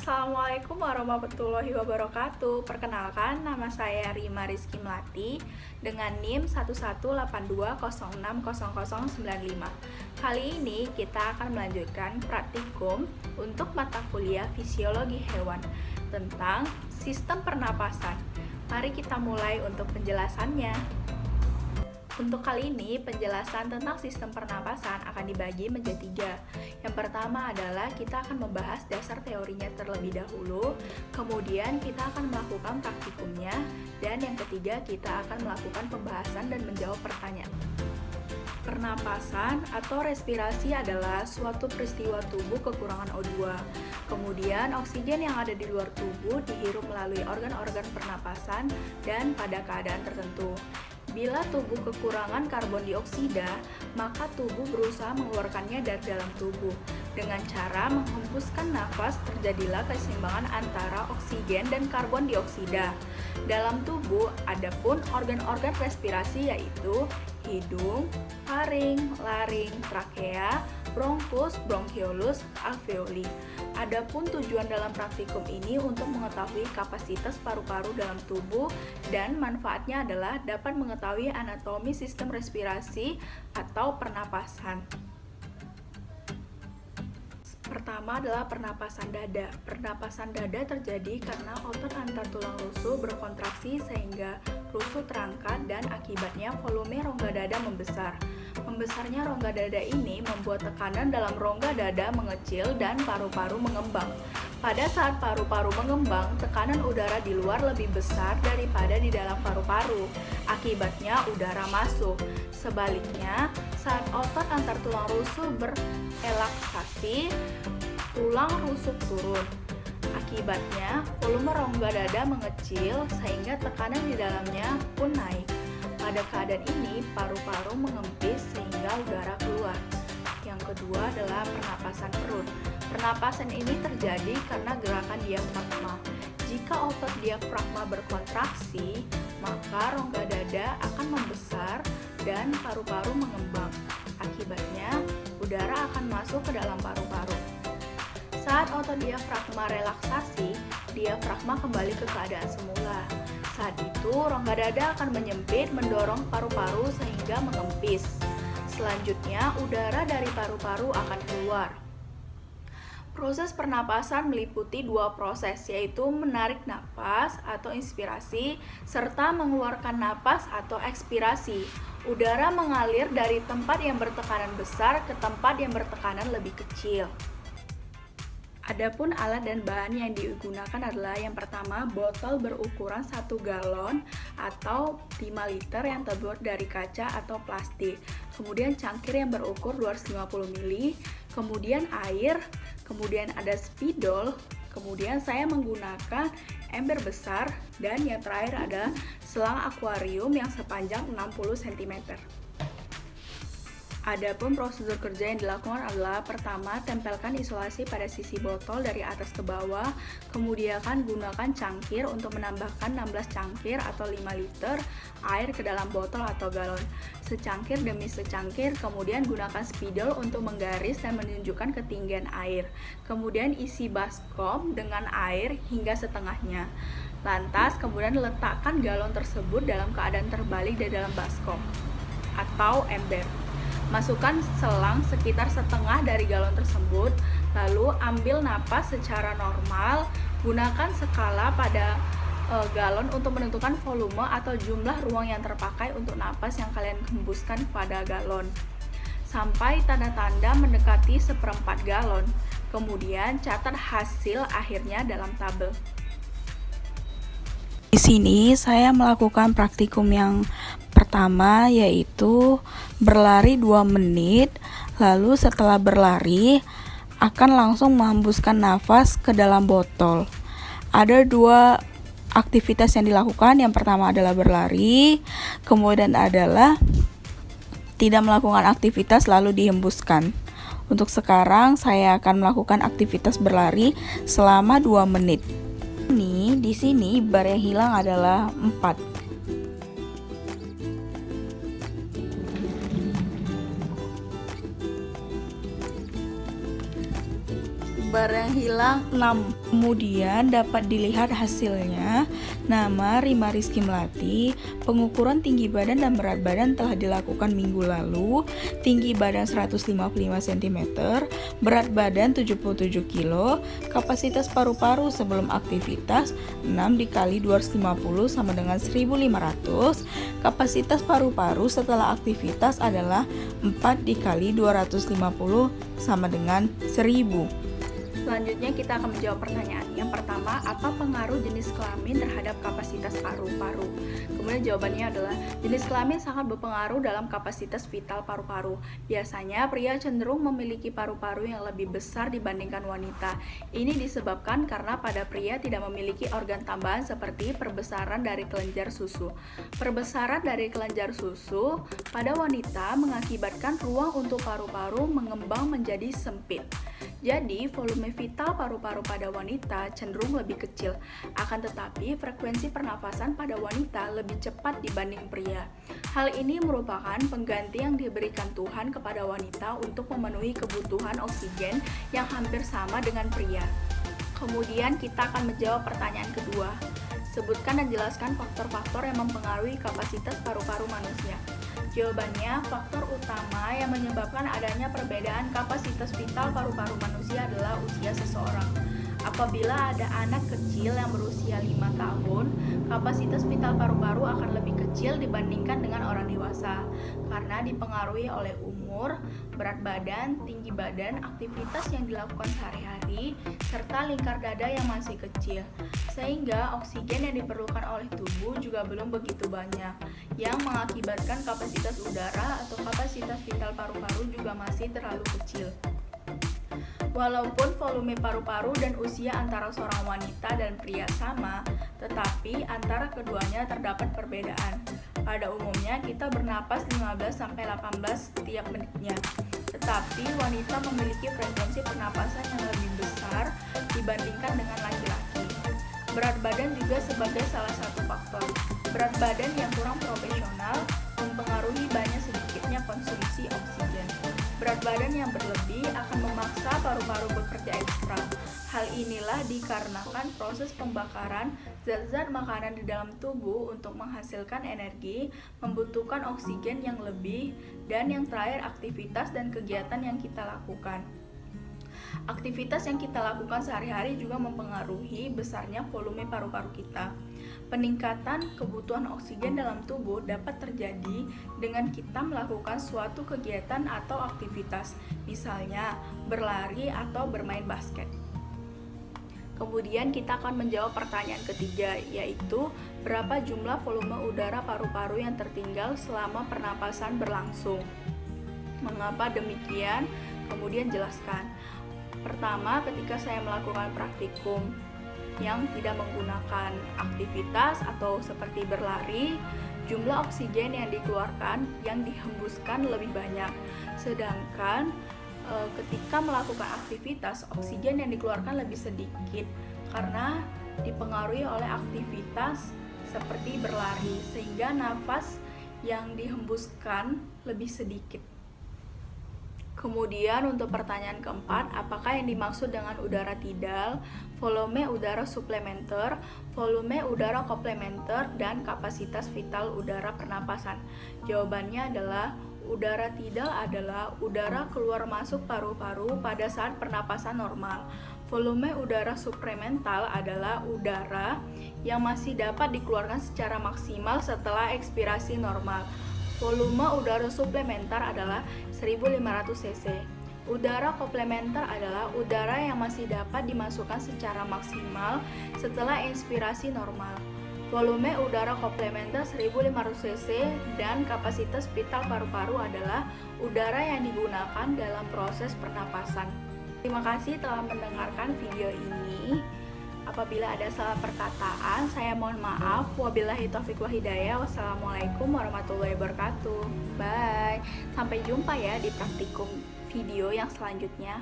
Assalamualaikum warahmatullahi wabarakatuh. Perkenalkan, nama saya Rima Rizky Melati dengan NIM 11820600095. Kali ini kita akan melanjutkan praktikum untuk mata kuliah fisiologi hewan tentang sistem pernapasan. Mari kita mulai untuk penjelasannya. Untuk kali ini, penjelasan tentang sistem pernapasan akan dibagi menjadi 3. Yang pertama adalah kita akan membahas dasar teorinya terlebih dahulu, kemudian kita akan melakukan praktikumnya, dan yang ketiga kita akan melakukan pembahasan dan menjawab pertanyaan. Pernapasan atau respirasi adalah suatu peristiwa tubuh kekurangan O2. Kemudian oksigen yang ada di luar tubuh dihirup melalui organ-organ pernapasan dan pada keadaan tertentu. Bila tubuh kekurangan karbon dioksida, maka tubuh berusaha mengeluarkannya dari dalam tubuh. Dengan cara menghembuskan nafas, terjadilah keseimbangan antara oksigen dan karbon dioksida. Dalam tubuh, adapun organ-organ respirasi yaitu hidung, faring, laring, trakea, bronkus, bronkiolus, alveoli. Adapun tujuan dalam praktikum ini untuk mengetahui kapasitas paru-paru dalam tubuh dan manfaatnya adalah dapat mengetahui anatomi sistem respirasi atau pernapasan. Pertama adalah pernapasan dada. Pernapasan dada terjadi karena otot antar tulang rusuk berkontraksi sehingga rusuk terangkat dan akibatnya volume rongga dada membesar. Membesarnya rongga dada ini membuat tekanan dalam rongga dada mengecil dan paru-paru mengembang. Pada saat paru-paru mengembang, tekanan udara di luar lebih besar daripada di dalam paru-paru. Akibatnya udara masuk. Sebaliknya, saat otot antar tulang rusuk berelaksasi, tulang rusuk turun. Akibatnya, volume rongga dada mengecil sehingga tekanan di dalamnya pun naik. Pada keadaan ini, paru-paru mengempis sehingga udara keluar. Yang kedua adalah pernapasan perut. Pernapasan ini terjadi karena gerakan diafragma. Jika otot diafragma berkontraksi, maka rongga dada akan membesar dan paru-paru mengembang. Akibatnya, udara akan masuk ke dalam paru-paru. Saat otot diafragma relaksasi, diafragma kembali ke keadaan semula. Saat itu, rongga dada akan menyempit mendorong paru-paru sehingga mengempis. Selanjutnya, udara dari paru-paru akan keluar. Proses pernapasan meliputi 2 proses, yaitu menarik napas atau inspirasi, serta mengeluarkan napas atau ekspirasi. Udara mengalir dari tempat yang bertekanan besar ke tempat yang bertekanan lebih kecil. Adapun alat dan bahan yang digunakan adalah yang pertama, botol berukuran 1 galon atau 5 liter yang terbuat dari kaca atau plastik. Kemudian cangkir yang berukur 250 ml, kemudian air, kemudian ada spidol, kemudian saya menggunakan ember besar, dan yang terakhir ada selang akuarium yang sepanjang 60 cm. Adapun prosedur kerja yang dilakukan adalah pertama, tempelkan isolasi pada sisi botol dari atas ke bawah, kemudian gunakan cangkir untuk menambahkan 16 cangkir atau 5 liter air ke dalam botol atau galon. Secangkir demi secangkir, kemudian gunakan spidol untuk menggaris dan menunjukkan ketinggian air. Kemudian isi baskom dengan air hingga setengahnya. Lantas, kemudian letakkan galon tersebut dalam keadaan terbalik di dalam baskom atau ember. Masukkan selang sekitar setengah dari galon tersebut, lalu ambil napas secara normal. Gunakan skala pada galon untuk menentukan volume atau jumlah ruang yang terpakai untuk napas yang kalian hembuskan pada galon, sampai tanda-tanda mendekati 1/4 galon. Kemudian catat hasil akhirnya dalam tabel. Di sini saya melakukan praktikum yang pertama, yaitu berlari 2 menit, lalu setelah berlari akan langsung menghembuskan nafas ke dalam botol. Ada 2 aktivitas yang dilakukan. Yang pertama adalah berlari, kemudian adalah tidak melakukan aktivitas lalu dihembuskan. Untuk sekarang saya akan melakukan aktivitas berlari selama 2 menit. Di sini bar yang hilang adalah 4. gambar yang hilang 6. Kemudian dapat dilihat hasilnya. Nama Rima Rizky Melati. Pengukuran tinggi badan dan berat badan telah dilakukan minggu lalu. Tinggi badan 155 cm, berat badan 77 kg, kapasitas paru-paru sebelum aktivitas 6 dikali 250 sama dengan 1500. Kapasitas paru-paru setelah aktivitas adalah 4 dikali 250 sama dengan 1000. Selanjutnya kita akan menjawab pertanyaan. Yang pertama, apa pengaruh jenis kelamin terhadap kapasitas paru-paru? Kemudian jawabannya adalah jenis kelamin sangat berpengaruh dalam kapasitas vital paru-paru. Biasanya pria cenderung memiliki paru-paru yang lebih besar dibandingkan wanita. Ini disebabkan karena pada pria tidak memiliki organ tambahan seperti perbesaran dari kelenjar susu. Perbesaran dari kelenjar susu pada wanita mengakibatkan ruang untuk paru-paru mengembang menjadi sempit. Jadi, volume vital paru-paru pada wanita cenderung lebih kecil. Akan tetapi, frekuensi pernafasan pada wanita lebih cepat dibanding pria. Hal ini merupakan pengganti yang diberikan Tuhan kepada wanita untuk memenuhi kebutuhan oksigen yang hampir sama dengan pria. Kemudian, kita akan menjawab pertanyaan kedua. Sebutkan dan jelaskan faktor-faktor yang mempengaruhi kapasitas paru-paru manusia. Jawabannya, faktor utama yang menyebabkan adanya perbedaan kapasitas vital paru-paru manusia adalah usia seseorang. Apabila ada anak kecil yang berusia 5 tahun, kapasitas vital paru-paru akan lebih kecil dibandingkan dengan orang dewasa karena dipengaruhi oleh umur, berat badan, tinggi badan, aktivitas yang dilakukan sehari-hari, serta lingkar dada yang masih kecil. Sehingga oksigen yang diperlukan oleh tubuh juga belum begitu banyak, yang mengakibatkan kapasitas udara atau kapasitas vital paru-paru juga masih terlalu kecil. Walaupun volume paru-paru dan usia antara seorang wanita dan pria sama, tetapi antara keduanya terdapat perbedaan. Pada umumnya kita bernapas 15-18 setiap menitnya, tetapi wanita memiliki frekuensi pernapasan yang lebih besar dibandingkan dengan laki-laki. Berat badan juga sebagai salah satu faktor. Berat badan yang kurang profesional mempengaruhi banyak sedikitnya konsumsi oksigen. Berat badan yang berlebih akan memaksa paru-paru bekerja ekstra. Hal inilah dikarenakan proses pembakaran zat-zat makanan di dalam tubuh untuk menghasilkan energi membutuhkan oksigen yang lebih, dan yang terakhir aktivitas dan kegiatan yang kita lakukan. Aktivitas yang kita lakukan sehari-hari juga mempengaruhi besarnya volume paru-paru kita. Peningkatan kebutuhan oksigen dalam tubuh dapat terjadi dengan kita melakukan suatu kegiatan atau aktivitas, misalnya berlari atau bermain basket. Kemudian kita akan menjawab pertanyaan ketiga, yaitu berapa jumlah volume udara paru-paru yang tertinggal selama pernapasan berlangsung. Mengapa demikian? Kemudian jelaskan. Pertama, ketika saya melakukan praktikum yang tidak menggunakan aktivitas atau seperti berlari, jumlah oksigen yang dikeluarkan, yang dihembuskan lebih banyak. Sedangkan ketika melakukan aktivitas, oksigen yang dikeluarkan lebih sedikit karena dipengaruhi oleh aktivitas seperti berlari, sehingga nafas yang dihembuskan lebih sedikit. Kemudian untuk pertanyaan keempat, apakah yang dimaksud dengan udara tidal, volume udara suplementer, volume udara komplementer, dan kapasitas vital udara pernapasan? Jawabannya adalah udara tidal adalah udara keluar masuk paru-paru pada saat pernapasan normal. Volume udara suplemental adalah udara yang masih dapat dikeluarkan secara maksimal setelah ekspirasi normal. Volume udara suplementer adalah 1500 cc. Udara komplementer adalah udara yang masih dapat dimasukkan secara maksimal setelah inspirasi normal. Volume udara komplementer 1500 cc dan kapasitas vital paru-paru adalah udara yang digunakan dalam proses pernapasan. Terima kasih telah mendengarkan video ini. Apabila ada salah perkataan, saya mohon maaf. Wabillahi taufiq wal hidayah. Wassalamualaikum warahmatullahi wabarakatuh. Bye. Sampai jumpa ya di praktikum video yang selanjutnya.